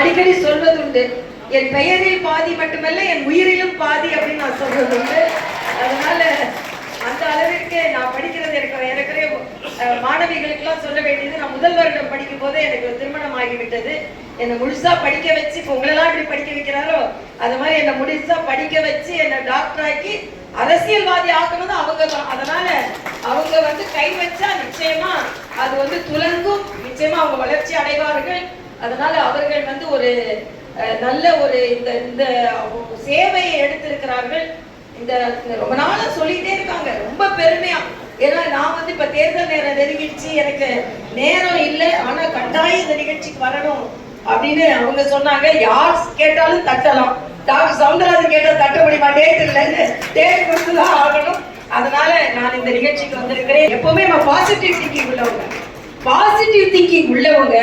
அடிக்கடி சொல்வதுண்டு, என் பெயரில் பாதி மட்டுமல்ல என் உயிரிலும் பாதி அப்படின்னு நான் சொல்வதுண்டு. அதனால அந்த அளவிற்கு நான் படிக்கிறது எனக்கு மாணவிகளுக்கெல்லாம் சொல்ல வேண்டியது, நான் முதல் வருடம் படிக்கும் போதே எனக்கு திருமணம் ஆகிவிட்டது. என்னை முழுசா படிக்க வச்சு, இப்போ உங்களெல்லாம் இப்படி படிக்க வைக்கிறாரோ அது மாதிரி என்னை முழுசா படிக்க வச்சு என்னை டாக்டர் ஆக்கி அரசியல்வாதி ஆக்கணும் அவங்க தான். அதனால அவங்க கை வச்சா நிச்சயமா அது துலங்கும், நிச்சயமா அவங்க வளர்ச்சி அடைவார்கள். அதனால அவர்கள் ஒரு நல்ல ஒரு இந்த சேவையை எடுத்திருக்கிறார்கள். இந்த ரொம்ப நாளா சொல்லிட்டே இருக்காங்க, ரொம்ப பெருமையா. ஏன்னா நான் இப்ப தேர்தல் நேரம் நெருங்கிடுச்சு, எனக்கு நேரம் இல்லை, ஆனா கட்டாயம் இந்த நிகழ்ச்சிக்கு வரணும் அப்படின்னு அவங்க சொன்னாங்க. யார் கேட்டாலும் தட்டலாம், டாக்டர் சவுந்தரராஜன் கேட்டா தட்ட முடியுமா? டேட் இல்லைன்னு டேட் கொடுத்துதான் ஆகணும். அதனால நான் இந்த நிகழ்ச்சிக்கு வந்திருக்கிறேன். எப்பவுமே நம்ம பாசிட்டிவ் திங்கிங் உள்ளவங்க, பாசிட்டிவ் திங்கிங் உள்ளவங்க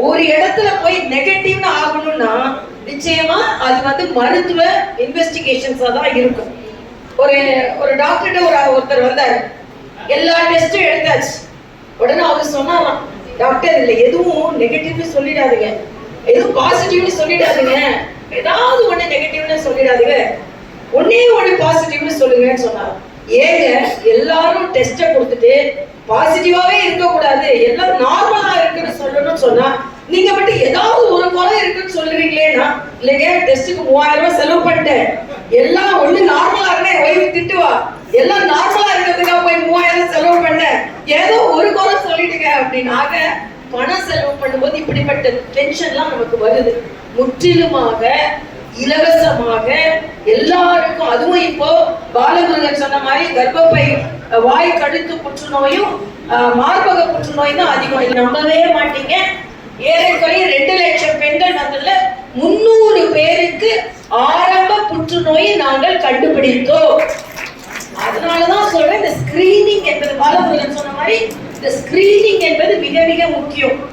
ஒரு இடத்துல போய் நெகட்டிவ்னு ஆகணும்னா நிச்சயமா அது மருத்துவ இன்வெஸ்டிகேஷன்ஸா தான் இருக்கும். ஒரு டாக்டர்கிட்ட ஒருத்தர் வந்தாரு, எல்லா டெஸ்டும் எடுத்தாச்சு. உடனே அவர் சொன்னாராம், டாக்டர் இல்ல எதுவும் நெகட்டிவ்னு சொல்லிடாதீங்க, எதுவும் பாசிட்டிவ்னு சொல்லிடாதீங்க, ஏதாவது ஒண்ணு நெகட்டிவ்னு சொல்லிடாதீங்க, ஒன்னே ஒண்ணு பாசிட்டிவ்னு சொல்லுங்கன்னு சொன்னாராம். ஏங்க எல்லாரும் டெஸ்ட கொடுத்துட்டு பாசிட்டிவாவே இருக்க கூடாது, எல்லாம் நார்மலா இருக்குன்னு சொல்லணும்னு சொன்னா நீங்க மட்டும் ஏதாவது ஒரு குறை இருக்குன்னு சொல்றீங்களேன்னா, இல்லைங்க டெஸ்ட்டுக்கு 3000 ரூபாய் செலவு பண்ணிட்டேன், எல்லாம் ஒண்ணு நார்மலா இருக்கே, ஒய்ஃப் திட்டுவா, எல்லாம் நார்மலா இருக்கிறதுக்காக போய் 3000 செலவு பண்ணேன், ஏதோ ஒரு குறை சொல்லிட்டுங்க அப்படின்னாக பணம் செலவு பண்ணும்போது இப்படிப்பட்ட டென்ஷன்லாம் நமக்கு வருது. முற்றிலுமாக இலவசமாக எல்லாருக்கும், அதுவும் இப்போ பாலமுருகன் சொன்ன மாதிரி கர்ப்பப்பை வாய் கழுத்து புற்றுநோயும் மார்பக புற்றுநோய் தான் அதிகம். நம்பவே மாட்டீங்க, ஏறக்குறைய 2 லட்சம் பெண்கள் 300 பேருக்கு ஆரம்ப புற்றுநோயை நாங்கள் கண்டுபிடித்தோம். அதனாலதான் சொல்றேன், இந்த ஸ்கிரீனிங் என்பது பாலமுருகன் சொன்ன மாதிரி இந்த ஸ்கிரீனிங் என்பது மிக மிக முக்கியம்.